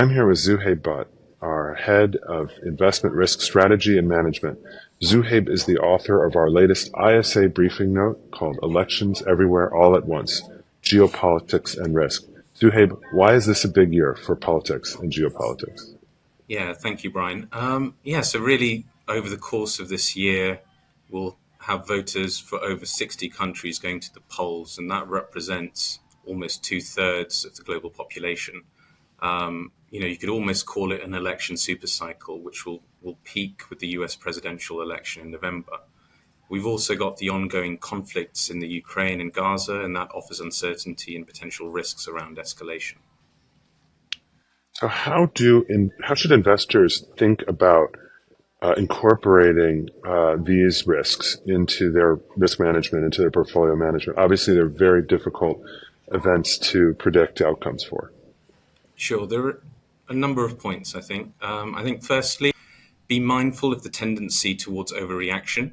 I'm here with Zuhaib Butt, our head of investment risk strategy and management. Zuhaib is the author of our latest ISA briefing note called Elections Everywhere All at Once, Geopolitics and Risk. Zuhaib, why is this a big year for politics and geopolitics? Yeah, thank you, Brian. So really, over the course of this year, we'll have voters for over 60 countries going to the polls, and that represents almost two-thirds of the global population. You could almost call it an election supercycle, which will peak with the US presidential election in November. We've also got the ongoing conflicts in the Ukraine and Gaza, and that offers uncertainty and potential risks around escalation. So how should investors think about incorporating these risks into their risk management, into their portfolio management? Obviously, they're very difficult events to predict outcomes for. Sure, there are a number of points, I think. I think firstly, be mindful of the tendency towards overreaction.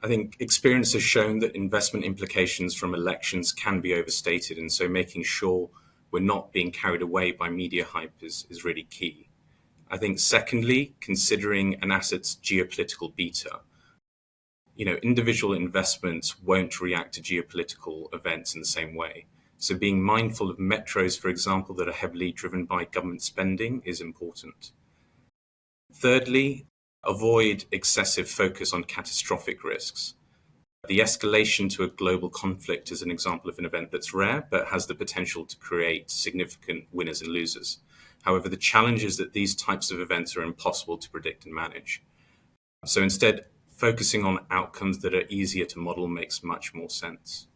I think experience has shown that investment implications from elections can be overstated, and so making sure we're not being carried away by media hype is really key. I think secondly, considering an asset's geopolitical beta. Individual investments won't react to geopolitical events in the same way. So being mindful of metros, for example, that are heavily driven by government spending is important. Thirdly, avoid excessive focus on catastrophic risks. The escalation to a global conflict is an example of an event that's rare, but has the potential to create significant winners and losers. However, the challenge is that these types of events are impossible to predict and manage. So instead, focusing on outcomes that are easier to model makes much more sense.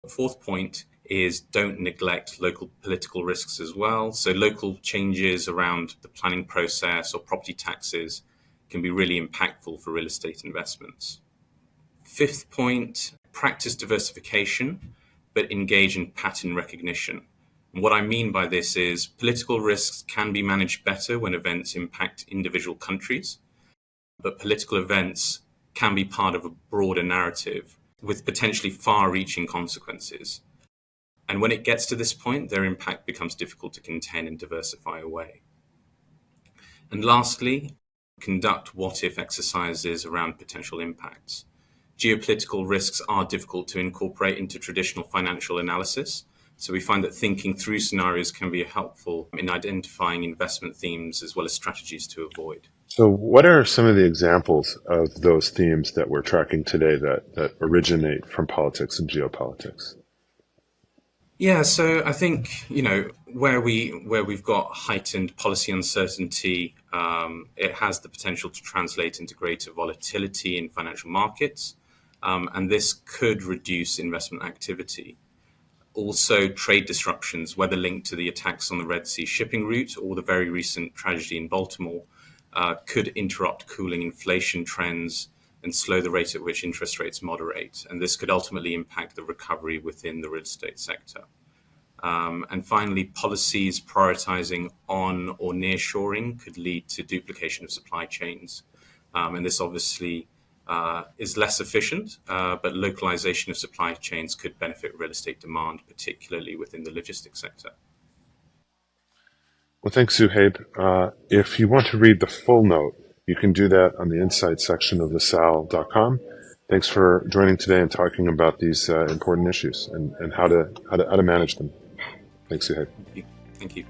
The fourth point is don't neglect local political risks as well. So local changes around the planning process or property taxes can be really impactful for real estate investments. Fifth point, practice diversification, but engage in pattern recognition. And what I mean by this is political risks can be managed better when events impact individual countries, but political events can be part of a broader narrative with potentially far-reaching consequences. And when it gets to this point, their impact becomes difficult to contain and diversify away. And lastly, conduct what-if exercises around potential impacts. Geopolitical risks are difficult to incorporate into traditional financial analysis, so we find that thinking through scenarios can be helpful in identifying investment themes as well as strategies to avoid. So what are some of the examples of those themes that we're tracking today that originate from politics and geopolitics? Yeah, so I think, where we've got heightened policy uncertainty, it has the potential to translate into greater volatility in financial markets, and this could reduce investment activity. Also, trade disruptions, whether linked to the attacks on the Red Sea shipping route or the very recent tragedy in Baltimore, could interrupt cooling inflation trends and slow the rate at which interest rates moderate. And this could ultimately impact the recovery within the real estate sector. And finally, policies prioritizing on or nearshoring could lead to duplication of supply chains. And this obviously is less efficient, but localization of supply chains could benefit real estate demand, particularly within the logistics sector. Well, thanks, Zuhaib. If you want to read the full note, you can do that on the insight section of LaSalle.com. Thanks for joining today and talking about these important issues and how to manage them. Thanks, Zuhaib. Thank you.